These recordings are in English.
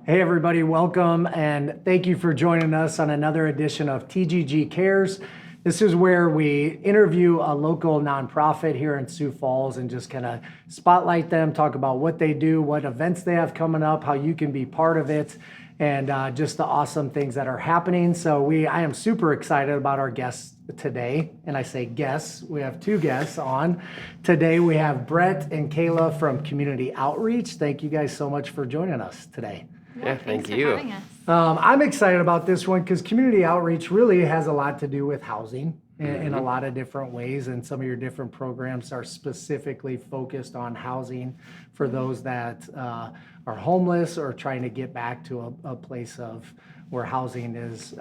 Hey everybody, welcome and thank you for joining us on another edition of TGG Cares. This is where we interview a local nonprofit here in Sioux Falls and just kind of spotlight them, talk about what they do, what events they have coming up, how you can be part of it, and just the awesome things that are happening. So I am super excited about our guests today. And I say guests, we have two guests on. Today we have Brett and Kayla from Community Outreach. Thank you guys so much for joining us today. Yeah, thank you. For having us. I'm excited about this one because community outreach really has a lot to do with housing in a lot of different ways, and some of your different programs are specifically focused on housing for those that are homeless or trying to get back to a place of where housing is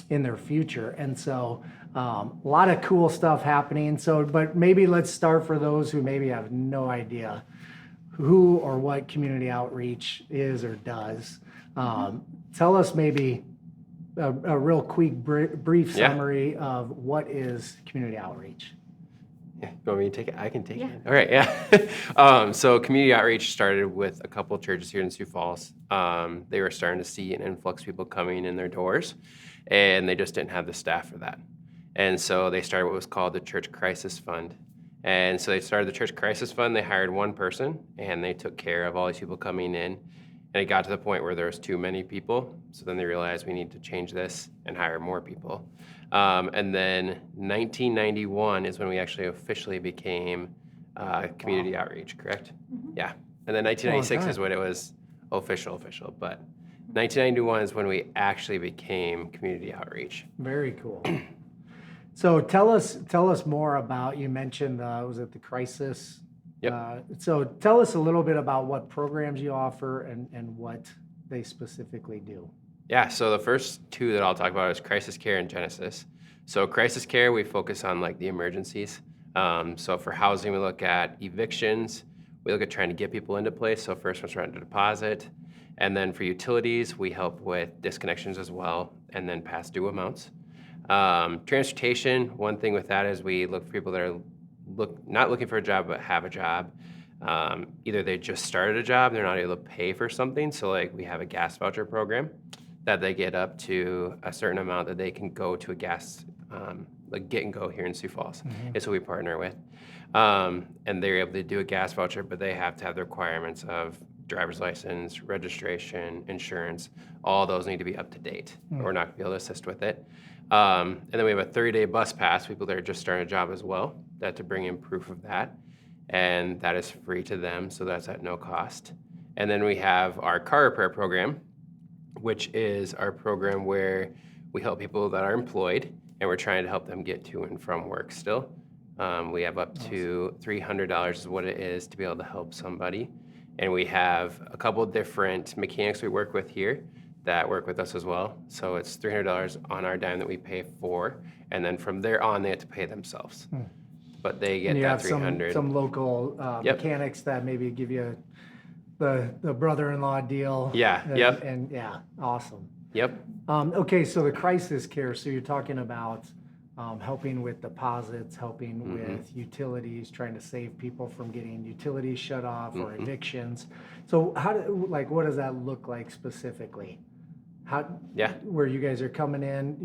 in their future. And so a lot of cool stuff happening. So, but maybe let's start for those who maybe have no idea who or what community outreach is or does. Tell us maybe a real quick brief summary of what is community outreach. Yeah, you want me to take it? I can take Yeah. it. All right, yeah. So community outreach started with a couple of churches here in Sioux Falls. They were starting to see an influx of people coming in their doors, and they just didn't have the staff for that. And so they started what was called the Church Crisis Fund. And so they started the Church Crisis Fund. They hired one person, and they took care of all these people coming in. And it got to the point where there was too many people. So then they realized we need to change this and hire more people. And then 1991 is when we actually officially became community outreach, correct? Yeah. And then 1996 is when it was official. But 1991 is when we actually became community outreach. Very cool. So tell us more about, you mentioned, was it the crisis? Yep. So tell us a little bit about what programs you offer and what they specifically do. Yeah, so the first two that I'll talk about is crisis care and Genesis. So crisis care, we focus on like the emergencies. So for housing, we look at evictions. We look at trying to get people into place. So first one's rent to deposit. And then for utilities, we help with disconnections as well, and then past due amounts. Transportation, one thing with that is we look for people that are not looking for a job but have a job. Either they just started a job, they're not able to pay for something, so like we have a gas voucher program that they get up to a certain amount that they can go to a gas, like Get and Go here in Sioux Falls. It's who we partner with. And they're able to do a gas voucher, but they have to have the requirements of driver's license, registration, insurance. All those need to be up to date, or we're not going to be able to assist with it. And then we have a 30-day bus pass, people that are just starting a job as well, that to bring in proof of that. And that is free to them, so that's at no cost. And then we have our car repair program, which is our program where we help people that are employed, and we're trying to help them get to and from work still. We have up to $300 is what it is to be able to help somebody. And we have a couple different mechanics we work with here that work with us as well. So it's $300 on our dime that we pay for, and then from there on they have to pay themselves. But they get And you that have $300. some local mechanics that maybe give you the brother-in-law deal. Yeah, yep. And yeah, awesome. Yep. Okay, so the crisis care, so you're talking about helping with deposits, helping with utilities, trying to save people from getting utilities shut off or evictions. So what does that look like specifically? Where you guys are coming in,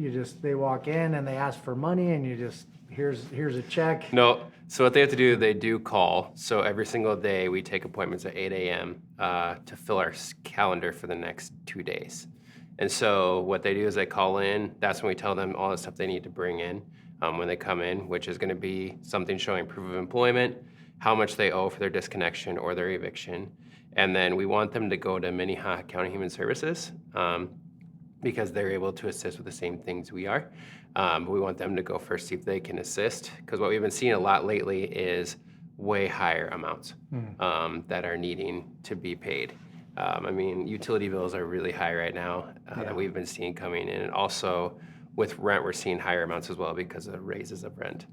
they walk in and they ask for money and you just, here's a check. No, so what they have to do, they do call. So every single day we take appointments at 8 a.m. To fill our calendar for the next 2 days. And so what they do is they call in. That's when we tell them all the stuff they need to bring in when they come in, which is going to be something showing proof of employment, how much they owe for their disconnection or their eviction. And then we want them to go to Minnehaha County Human Services because they're able to assist with the same things we are. But we want them to go first, see if they can assist. Because what we've been seeing a lot lately is way higher amounts that are needing to be paid. I mean, utility bills are really high right now that we've been seeing coming in. And also with rent, we're seeing higher amounts as well because of raises of rent.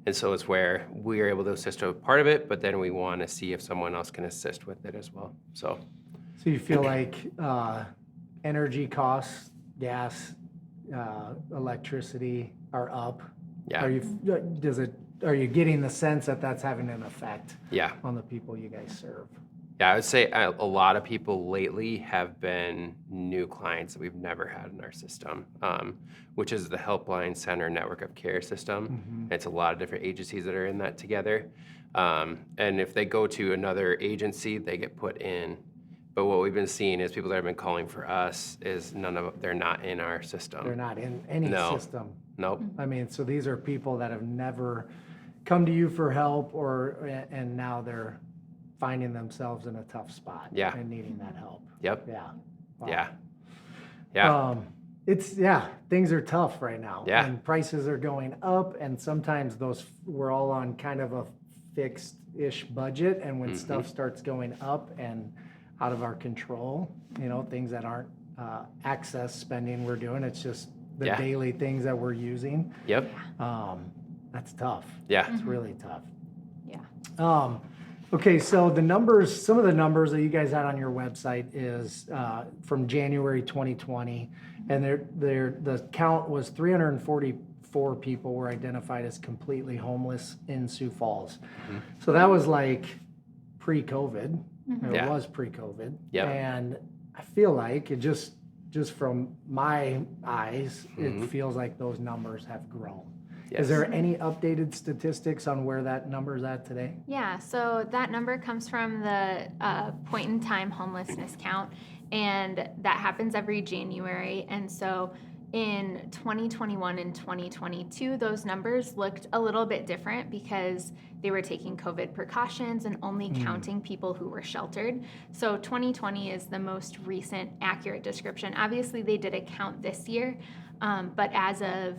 And so it's where we are able to assist with part of it, but then we want to see if someone else can assist with it as well. So you feel like energy costs, gas, electricity are up? Yeah. Are you getting the sense that that's having an effect Yeah. on the people you guys serve? Yeah, I would say a lot of people lately have been new clients that we've never had in our system, which is the Helpline Center Network of Care system. It's a lot of different agencies that are in that together. And if they go to another agency, they get put in. But what we've been seeing is people that have been calling for us is they're not in our system. They're not in any No. system. Nope. I mean, so these are people that have never come to you for help and now they're finding themselves in a tough spot. Yeah. And needing that help. Yep. Yeah. Wow. Yeah. Yeah. Things are tough right now. Yeah. And prices are going up, and sometimes we're all on kind of a fixed-ish budget, and when stuff starts going up and out of our control, things that aren't access spending we're doing, it's just the daily things that we're using. Yep. That's tough. Yeah. It's really tough. Yeah. Okay, so some of the numbers that you guys had on your website is from January 2020, and the count was 344 people were identified as completely homeless in Sioux Falls. So that was like pre-COVID. It was pre-COVID. Yep. And I feel like it just from my eyes, it feels like those numbers have grown. Yes. Is there any updated statistics on where that number's at today? Yeah, so that number comes from the point in time homelessness count, and that happens every January. And so in 2021 and 2022, those numbers looked a little bit different because they were taking COVID precautions and only counting people who were sheltered. So 2020 is the most recent accurate description. Obviously, they did a count this year, but as of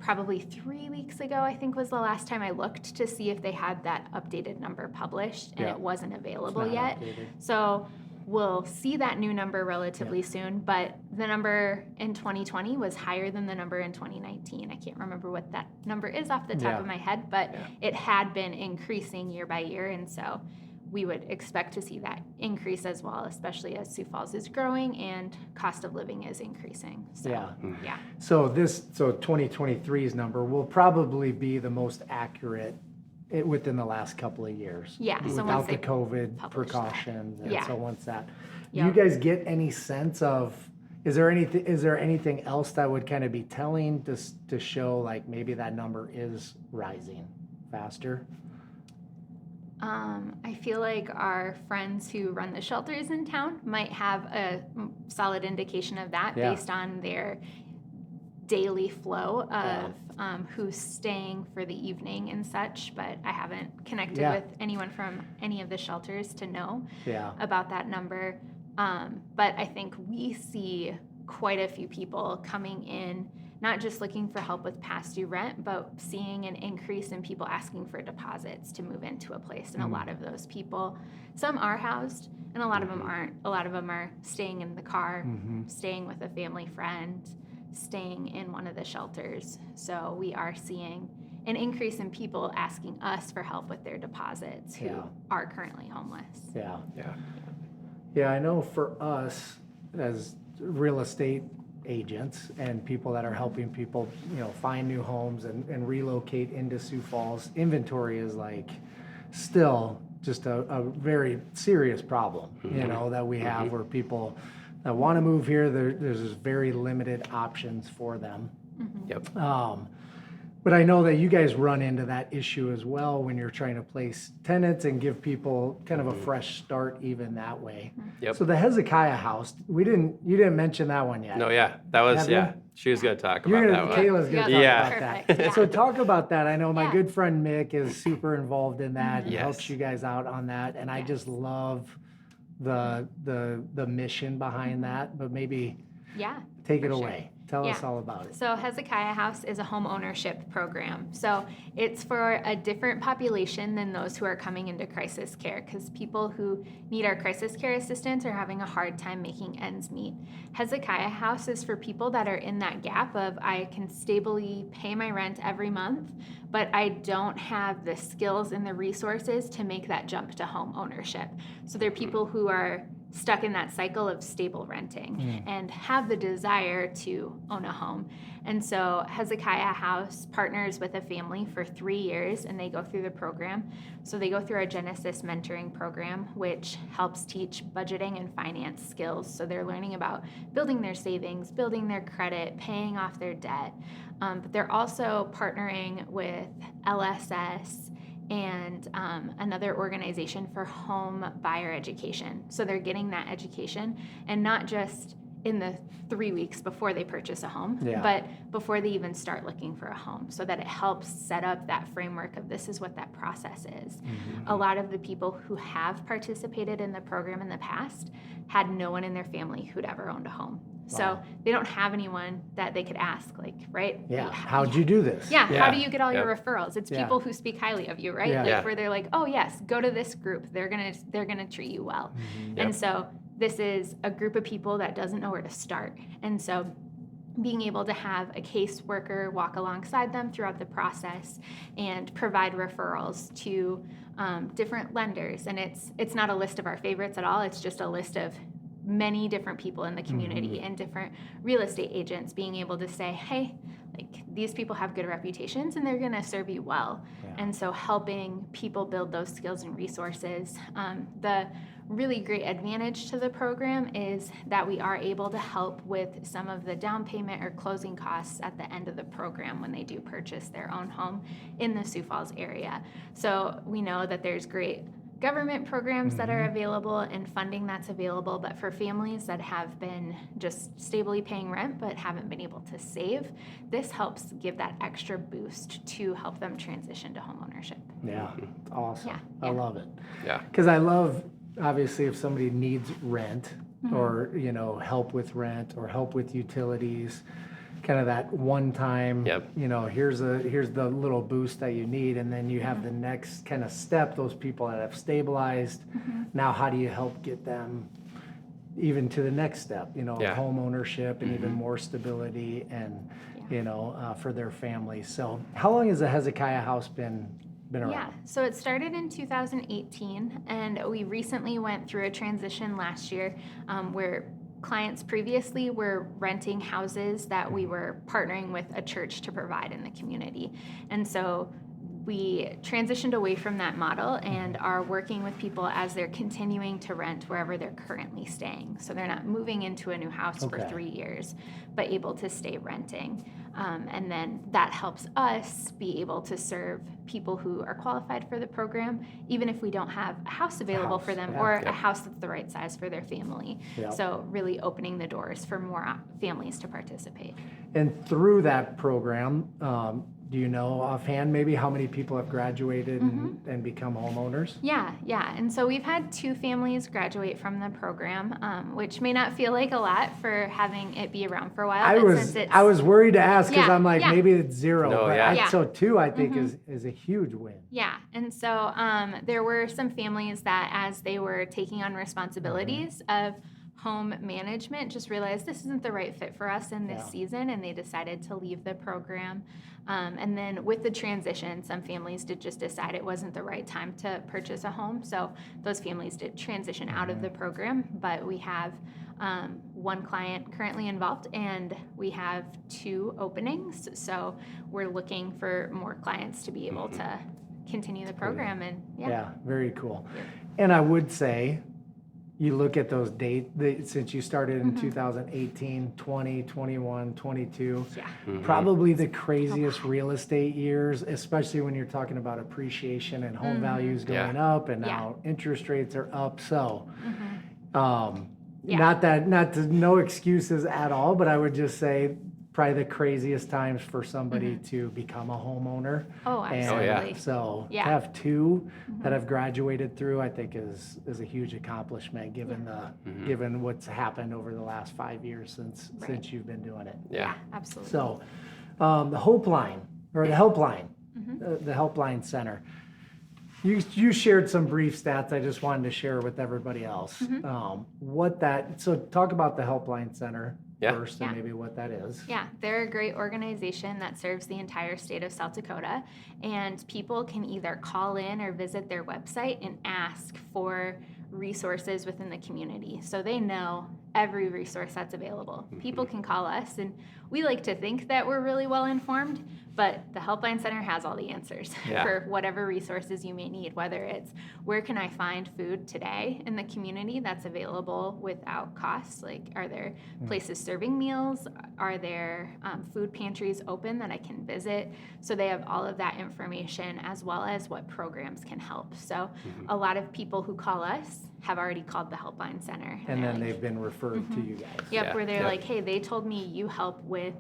probably 3 weeks ago, I think was the last time I looked to see if they had that updated number published, and it wasn't available not yet. updated. So we'll see that new number relatively soon, but the number in 2020 was higher than the number in 2019. I can't remember what that number is off the top of my head, but it had been increasing year by year, and so we would expect to see that increase as well, especially as Sioux Falls is growing and cost of living is increasing. So, yeah. So 2023's number will probably be the most accurate within the last couple of years. Yeah, so Without once the they COVID publish precautions. that. Yeah. So once that, do Yeah. you guys get any sense of, is there anything else that would kind of be telling to show like maybe that number is rising faster? I feel like our friends who run the shelters in town might have a solid indication of that based on their daily flow of who's staying for the evening and such, but I haven't connected with anyone from any of the shelters to know about that number. But I think we see quite a few people coming in, not just looking for help with past due rent, but seeing an increase in people asking for deposits to move into a place. And a lot of those people, some are housed and a lot of them aren't. A lot of them are staying in the car, staying with a family friend, staying in one of the shelters. So we are seeing an increase in people asking us for help with their deposits who are currently homeless. Yeah, I know for us as real estate agents and people that are helping people, find new homes and relocate into Sioux Falls, inventory is like still just a very serious problem, that we have where people that want to move here, there's just very limited options for them. Yep. But I know that you guys run into that issue as well when you're trying to place tenants and give people kind of a fresh start even that way. Yep. So the Hezekiah House, you didn't mention that one yet. No, that was, Have you? she was going to talk about that one. Kayla's going to talk Yeah. about that. Perfect, yeah. So talk about that. I know my good friend Mick is super involved in that and Yes. helps you guys out on that. And I just love the mission behind that, but maybe take it away. Tell us all about it. So Hezekiah House is a home ownership program. So it's for a different population than those who are coming into crisis care, because people who need our crisis care assistance are having a hard time making ends meet. Hezekiah House is for people that are in that gap of I can stably pay my rent every month, but I don't have the skills and the resources to make that jump to home ownership. So they're people who are stuck in that cycle of stable renting and have the desire to own a home. And so Hezekiah House partners with a family for 3 years, and they go through the program. So they go through our Genesis mentoring program, which helps teach budgeting and finance skills. So they're learning about building their savings, building their credit, paying off their debt. But they're also partnering with LSS and another organization for home buyer education. So they're getting that education, and not just in the 3 weeks before they purchase a home, but before they even start looking for a home, so that it helps set up that framework of this is what that process is. A lot of the people who have participated in the program in the past had no one in their family who'd ever owned a home. So they don't have anyone that they could ask, like, right? Yeah. How'd you do this? Yeah. How do you get all your referrals? It's people who speak highly of you, right? Like where they're like, oh yes, go to this group. They're gonna treat you well. And so this is a group of people that doesn't know where to start. And so being able to have a caseworker walk alongside them throughout the process and provide referrals to different lenders. And it's not a list of our favorites at all. It's just a list of many different people in the community and different real estate agents being able to say, hey, like these people have good reputations and they're going to serve you well. And so helping people build those skills and resources. The really great advantage to the program is that we are able to help with some of the down payment or closing costs at the end of the program when they do purchase their own home in the Sioux Falls area. So we know that there's great government programs that are available and funding that's available, but for families that have been just stably paying rent but haven't been able to save, this helps give that extra boost to help them transition to homeownership. Yeah, awesome. Yeah. I love it. Yeah. Because I love, obviously, if somebody needs rent or, help with rent or help with utilities, kind of that one time, here's the little boost that you need, and then you have the next kind of step, those people that have stabilized. Now how do you help get them even to the next step, home ownership and even more stability and, for their families. So how long has the Hezekiah House been around? Yeah, so it started in 2018, and we recently went through a transition last year where clients previously were renting houses that we were partnering with a church to provide in the community. And so we transitioned away from that model and are working with people as they're continuing to rent wherever they're currently staying. So they're not moving into a new house for 3 years, but able to stay renting. And then that helps us be able to serve people who are qualified for the program, even if we don't have a house available for them or a house that's the right size for their family. So really opening the doors for more families to participate. And through that program, do you know offhand maybe how many people have graduated and become homeowners? Yeah. And so we've had 2 families graduate from the program, which may not feel like a lot for having it be around for a while. I was worried to ask because I'm like, Yeah. maybe it's 0. No, but so 2, I think, is a huge win. Yeah. And so there were some families that as they were taking on responsibilities of home management, just realized this isn't the right fit for us in this season, and they decided to leave the program. And then with the transition, some families did just decide it wasn't the right time to purchase a home. So those families did transition out of the program, but we have 1 client currently involved, and we have 2 openings. So we're looking for more clients to be able to continue the program. And very cool. And I would say, you look at those dates, since you started in 2018, 20, 21, 22, probably the craziest real estate years, especially when you're talking about appreciation and home values going up, and now interest rates are up. So, no excuses at all, but I would just say probably the craziest times for somebody to become a homeowner. Oh, absolutely. So to have 2 that have graduated through, I think is a huge accomplishment given given what's happened over the last 5 years since you've been doing it. Yeah, absolutely. So the Helpline the Helpline Center. You shared some brief stats I just wanted to share with everybody else. So talk about the Helpline Center first and maybe what that is. Yeah, they're a great organization that serves the entire state of South Dakota, and people can either call in or visit their website and ask for resources within the community. So they know every resource that's available. People can call us, and we like to think that we're really well informed, but the Helpline Center has all the answers for whatever resources you may need, whether it's where can I find food today in the community that's available without cost? Like, are there places serving meals? Are there food pantries open that I can visit? So they have all of that information, as well as what programs can help. So a lot of people who call us have already called the Helpline Center. And then like, they've been referred to you guys. Yep, where they're like, hey, they told me you help with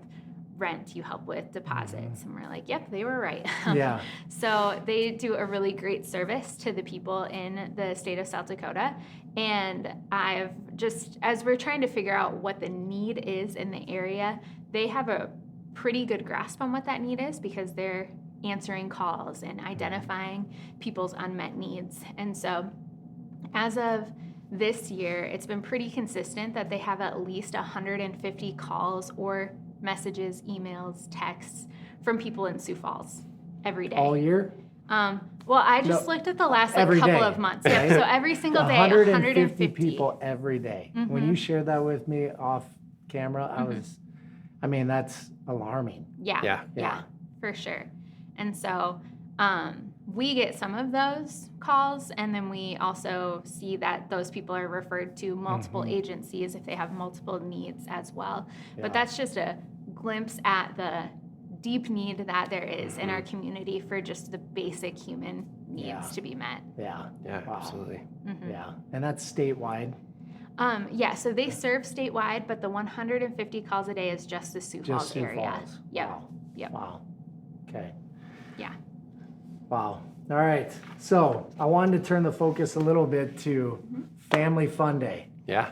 rent, you help with deposits. And we're like, yep, they were right. Yeah. So they do a really great service to the people in the state of South Dakota. And I've just, as we're trying to figure out what the need is in the area, they have a pretty good grasp on what that need is, because they're answering calls and identifying people's unmet needs. And so as of this year, it's been pretty consistent that they have at least 150 calls or messages, emails, texts from people in Sioux Falls every day. All year? Well, I just looked at the last every couple day, of months. right? Yep, so every single day, 150 people every day. When you shared that with me off camera, I mean, that's alarming. Yeah, for sure. And so we get some of those calls, and then we also see that those people are referred to multiple agencies if they have multiple needs as well. But that's just a glimpse at the deep need that there is in our community for just the basic human needs to be met. Yeah. Wow. Absolutely. Yeah. And that's statewide. So they serve statewide, but the 150 calls a day is just the Sioux Falls Sioux area. Falls. Yep. Wow. Yep. Wow. Okay. Yeah. Wow. All right. So I wanted to turn the focus a little bit to Family Fun Day. Yeah.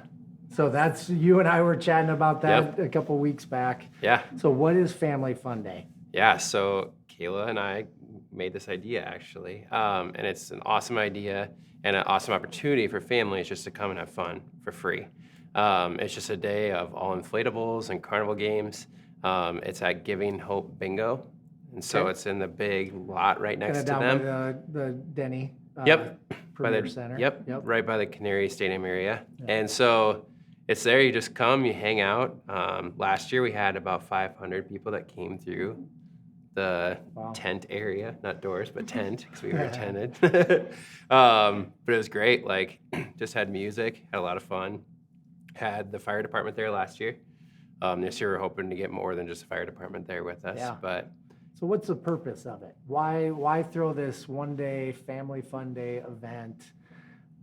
So that's, you and I were chatting about that a couple weeks back. Yeah. So what is Family Fun Day? Yeah. So Kayla and I made this idea actually, and it's an awesome idea and an awesome opportunity for families just to come and have fun for free. It's just a day of all inflatables and carnival games. It's at Giving Hope Bingo. And so it's in the big lot right next to Down them. by the Denny. By Premier the Center. Yep, right by the Canary Stadium area. And so it's there. You just come, you hang out. Last year we had about 500 people that came through the tent area, not doors, but tent, because we were tented. But it was great. Like, just had music, had a lot of fun. Had the fire department there last year. This year we're hoping to get more than just the fire department there with us. Yeah. But So what's the purpose of it? Why throw this one day Family Fun Day event?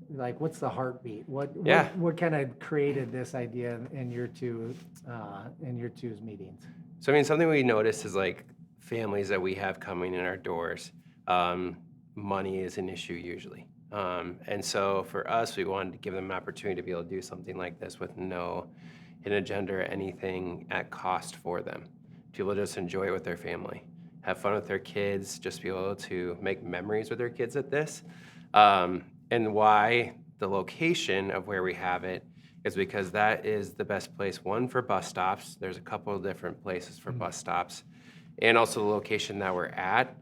Like, what's the heartbeat? What kind of created this idea in your two's meetings? So I mean, something we noticed is like families that we have coming in our doors, money is an issue usually. And so for us, we wanted to give them an opportunity to be able to do something like this with no hidden agenda or anything at cost for them. People just enjoy it with their family, have fun with their kids, just be able to make memories with their kids at this. And why the location of where we have it is because that is the best place, one, for bus stops. There's a couple of different places for bus stops. And also the location that we're at,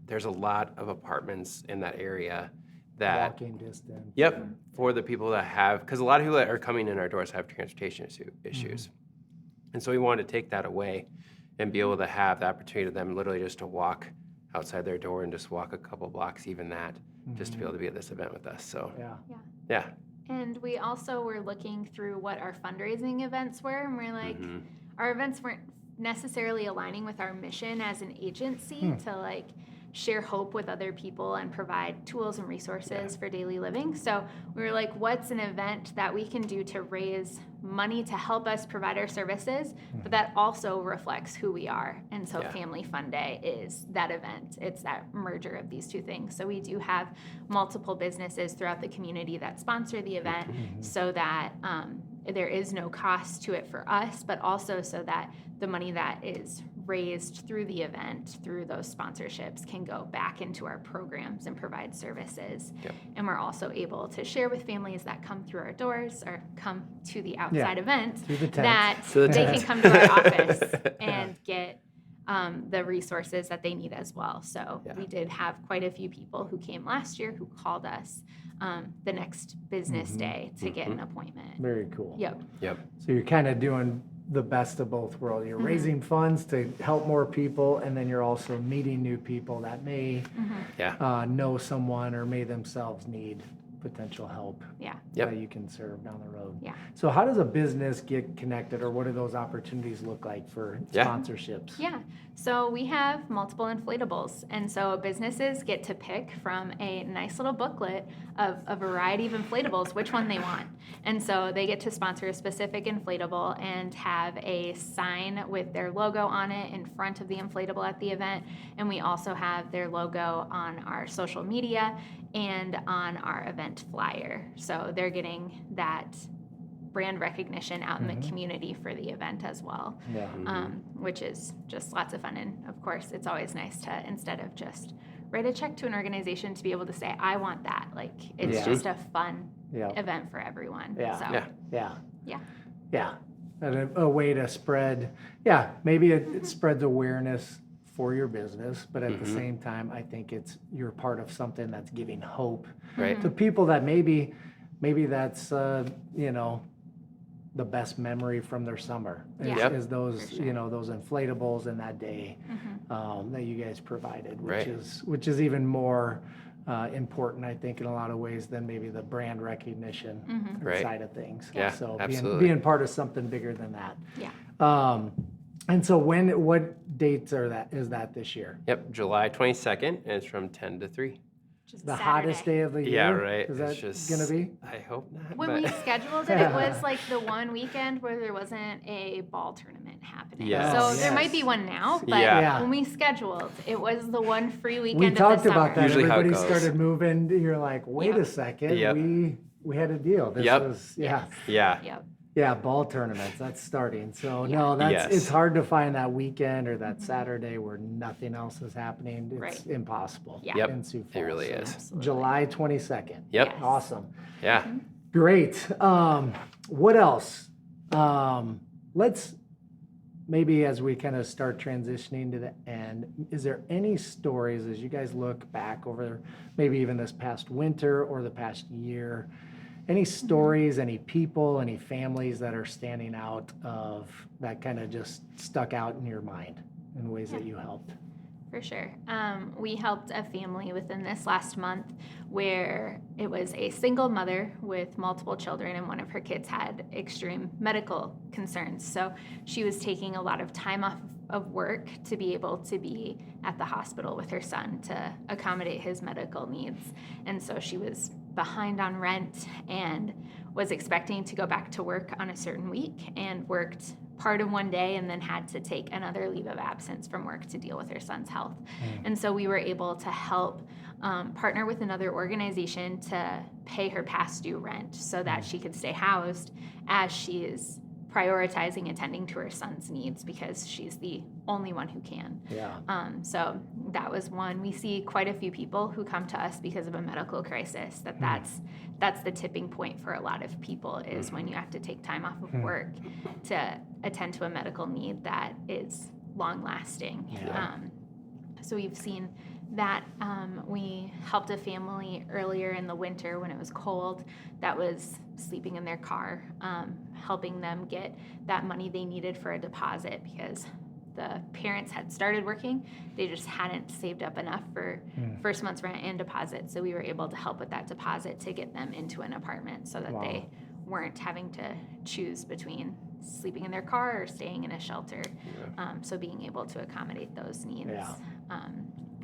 there's a lot of apartments in that area that... Walking distance. Yep, for the people that have... Because a lot of people that are coming in our doors have transportation issues. And so we wanted to take that away and be able to have the opportunity to them literally just to walk outside their door and just walk a couple blocks, even that, just to be able to be at this event with us. So, yeah. And we also were looking through what our fundraising events were, and we're like, our events weren't necessarily aligning with our mission as an agency to like share hope with other people and provide tools and resources for daily living. So we were like, what's an event that we can do to raise money to help us provide our services, but that also reflects who we are? And so Family Fun Day is that event. It's that merger of these two things. So we do have multiple businesses throughout the community that sponsor the event so that there is no cost to it for us, but also so that the money that is raised through the event, through those sponsorships, can go back into our programs and provide services. And we're also able to share with families that come through our doors or come to the outside event Through the tent. that they can come to our office and get the resources that they need as well. So we did have quite a few people who came last year who called us the next business day to get an appointment. Very cool. Yep. So you're kind of doing the best of both worlds. You're raising funds to help more people, and then you're also meeting new people that may know someone or may themselves need potential help that you can serve down the road. Yeah. So how does a business get connected, or what do those opportunities look like for sponsorships? Yeah. So we have multiple inflatables. And so businesses get to pick from a nice little booklet of a variety of inflatables which one they want. And so they get to sponsor a specific inflatable and have a sign with their logo on it in front of the inflatable at the event. And we also have their logo on our social media and on our event flyer. So they're getting that brand recognition out in the community for the event as well, which is just lots of fun. And of course, it's always nice to, instead of just write a check to an organization, to be able to say, I want that. Like, it's just a fun event for everyone. And a way to spread, maybe it spreads awareness for your business, but at the same time, I think you're part of something that's giving hope to people that maybe that's the best memory from their summer is those those inflatables in that day that you guys provided, which is even more important, I think, in a lot of ways than maybe the brand recognition side of things. So being part of something bigger than that. And so what dates is that this year? Yep, July 22nd, and it's from 10 to 3. Just the Saturday. Hottest day of the year? Yeah, right. Is that going to be? I hope not. When we scheduled it, it was like the one weekend where there wasn't a ball tournament happening. Yes. So there might be one now, but when we scheduled, it was the one free weekend of the summer. We talked about that. Usually Everybody how it goes. started moving. You're like, wait a second. We had a deal. This was, ball tournaments. That's starting. So it's hard to find that weekend or that Saturday where nothing else is happening. It's impossible in Sioux Falls. It really is. Absolutely. July 22nd. Yep. Yes. Awesome. Yeah. Great. What else? Let's maybe as we kind of start transitioning to the end, is there any stories as you guys look back over maybe even this past winter or the past year, any stories, any people, any families that are standing out of that kind of just stuck out in your mind in ways that you helped? For sure. We helped a family within this last month where it was a single mother with multiple children, and one of her kids had extreme medical concerns. So she was taking a lot of time off of work to be able to be at the hospital with her son to accommodate his medical needs. And so she was behind on rent and was expecting to go back to work on a certain week, and worked part of one day and then had to take another leave of absence from work to deal with her son's health. And so we were able to help partner with another organization to pay her past due rent so that she could stay housed as she is prioritizing attending to her son's needs, because she's the only one who can. So that was one. We see quite a few people who come to us because of a medical crisis. That's the tipping point for a lot of people, is when you have to take time off of work to attend to a medical need that is long lasting. So we've seen that. We helped a family earlier in the winter when it was cold that was sleeping in their car, helping them get that money they needed for a deposit, because the parents had started working, they just hadn't saved up enough for first month's rent and deposit. So we were able to help with that deposit to get them into an apartment so that they weren't having to choose between sleeping in their car or staying in a shelter. So being able to accommodate those needs.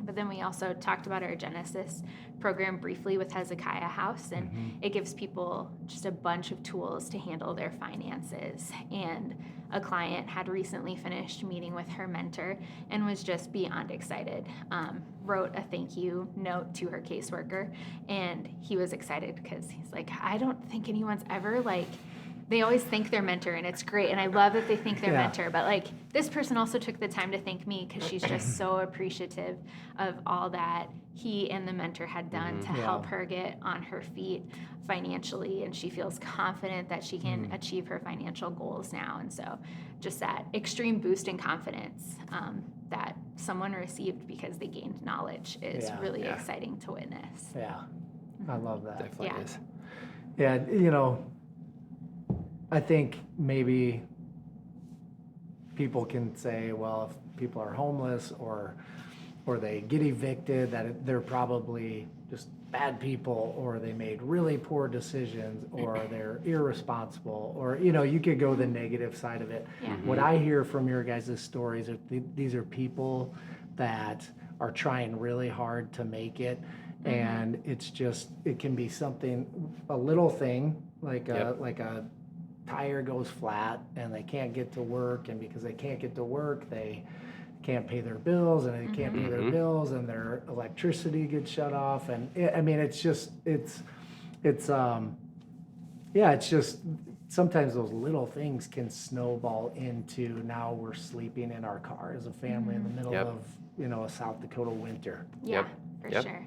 But then we also talked about our Genesis program briefly with Hezekiah House, and it gives people just a bunch of tools to handle their finances. And a client had recently finished meeting with her mentor and was just beyond excited. Wrote a thank you note to her caseworker, and he was excited because he's like, I don't think anyone's ever they always thank their mentor, and it's great, and I love that they thank their mentor, but this person also took the time to thank me, because she's just so appreciative of all that he and the mentor had done to help her get on her feet financially, and she feels confident that she can achieve her financial goals now. And so just that extreme boost in confidence that someone received because they gained knowledge is Yeah. really Yeah. exciting to witness. Yeah, I love that. Definitely Yeah. is. Yeah, you know, I think maybe people can say, well, if people are homeless or they get evicted, that they're probably just bad people, or they made really poor decisions, or they're irresponsible, or, you know, you could go the negative side of it. Yeah. What I hear from your guys' stories are these are people that are trying really hard to make it. And it's just, it can be something, a little thing, like a tire goes flat and they can't get to work, and because they can't get to work, they can't pay their bills, and they can't pay their bills, and their electricity gets shut off. And I mean, it's just, it's just, sometimes those little things can snowball into, now we're sleeping in our car as a family in the middle of, you know, a South Dakota winter. Yeah, for Yep. sure.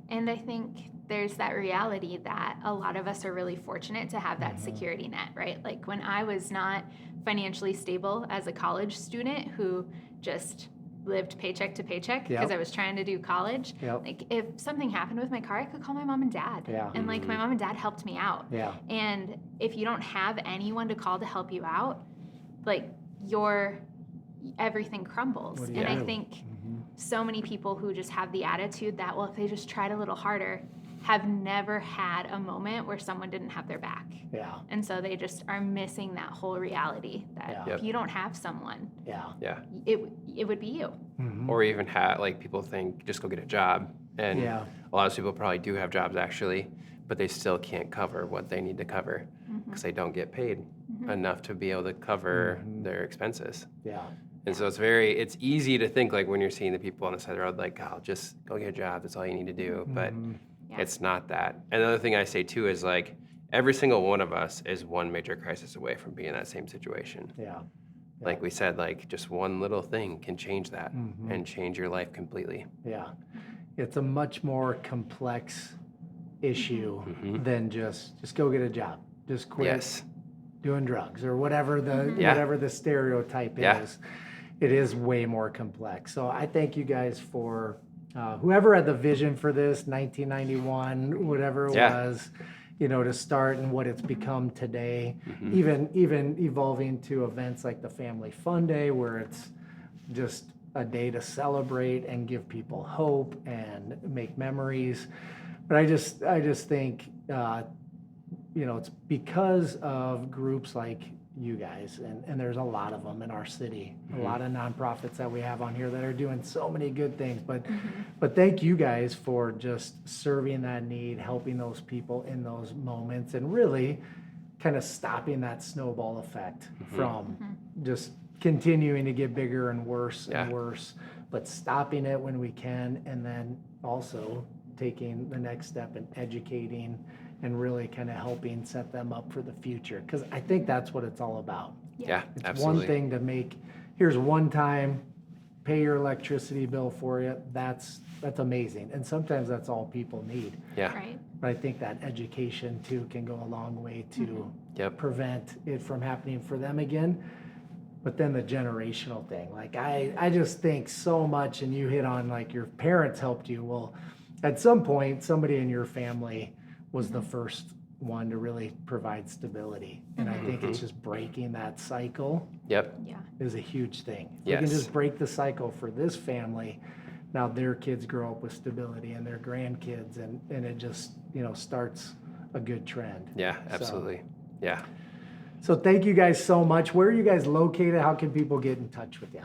And I think there's that reality that a lot of us are really fortunate to have that security net, right? Like when I was not financially stable as a college student who just lived paycheck to paycheck because I was trying to do college. Like if something happened with my car, I could call my mom and dad. And like my mom and dad helped me out. And if you don't have anyone to call to help you out, like everything crumbles. And I think so many people who just have the attitude that, well, if they just tried a little harder, have never had a moment where someone didn't have their back. And so they just are missing that whole reality that if you don't have someone, it would be you. Or even like people think just go get a job, and a lot of people probably do have jobs actually, but they still can't cover what they need to cover because they don't get paid enough to be able to cover their expenses. And so it's easy to think, like when you're seeing the people on the side of the road, like, oh, just go get a job, that's all you need to do. But it's not that. And the other thing I say too is, like, every single one of us is one major crisis away from being in that same situation. Like we said, like just one little thing can change that and change your life completely. It's a much more complex issue than just go get a job, just quit doing drugs, or whatever the stereotype is. It is way more complex. So I thank you guys for whoever had the vision for this, 1991, whatever it was, you know, to start, and what it's become today. Even evolving to events like the Family Fun Day, where it's just a day to celebrate and give people hope and make memories. But I just think, you know, it's because of groups like you guys, and there's a lot of them in our city, a lot of nonprofits that we have on here that are doing so many good things. But thank you guys for just serving that need, helping those people in those moments, and really kind of stopping that snowball effect from just continuing to get bigger and worse and worse, but stopping it when we can, and then also taking the next step and educating and really kind of helping set them up for the future. Because I think that's what it's all about. Yeah, It's absolutely. one thing to make, here's one time, pay your electricity bill for you. That's amazing. And sometimes that's all people need. Right. But I think that education too can go a long way to prevent it from happening for them again. But then the generational thing, like I just think so much, and you hit on, like, your parents helped you. Well, at some point, somebody in your family was the first one to really provide stability. And I think it's just breaking that cycle is a huge thing. If we can just break the cycle for this family, now their kids grow up with stability, and their grandkids, and it just, you know, starts a good trend. Yeah, absolutely. So thank you guys so much. Where are you guys located? How can people get in touch with you?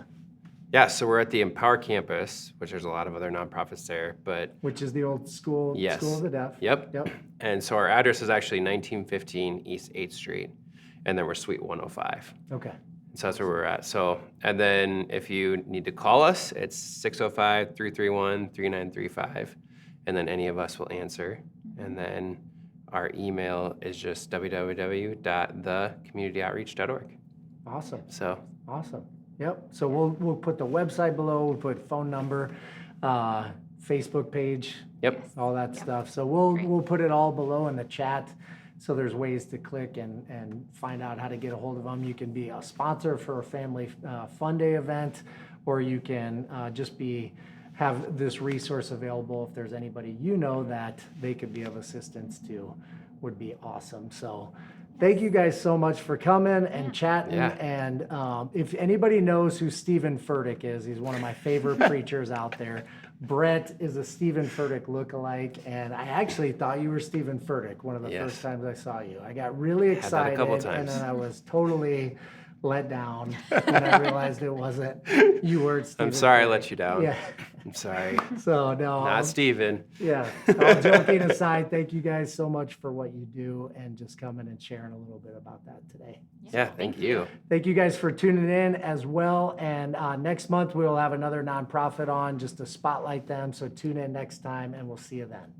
Yeah, so we're at the Empower campus, which there's a lot of other nonprofits there, but Which is the old school of the deaf. Yep. And so our address is actually 1915 East 8th Street, and then we're Suite 105. Okay. So that's where we're at. So, and then if you need to call us, it's 605-331-3935, and then any of us will answer. And then our email is just www.thecommunityoutreach.org. Awesome. So Awesome. Yep. So we'll put the website below. We'll put phone number, Facebook page. Yep. All that stuff. So we'll put it all below in the chat. So there's ways to click and find out how to get a hold of them. You can be a sponsor for a Family Fun Day event, or you can just have this resource available if there's anybody you know that they could be of assistance to, would be awesome. So thank you guys so much for coming and chatting. Yeah. And if anybody knows who Stephen Furtick is, he's one of my favorite preachers out there. Brett is a Stephen Furtick lookalike, and I actually thought you were Stephen Furtick one of the first times I saw you. I got really Had that a excited, couple and times. then I was totally let down when I realized it wasn't you weren't Stephen. I'm sorry I Furtick. let you down. Yeah. I'm sorry. So no, Not Steven. yeah. All joking aside, thank you guys so much for what you do and just coming and sharing a little bit about that today. Yeah, thank you. Thank you guys for tuning in as well. And next month we will have another nonprofit on just to spotlight them. So tune in next time and we'll see you then.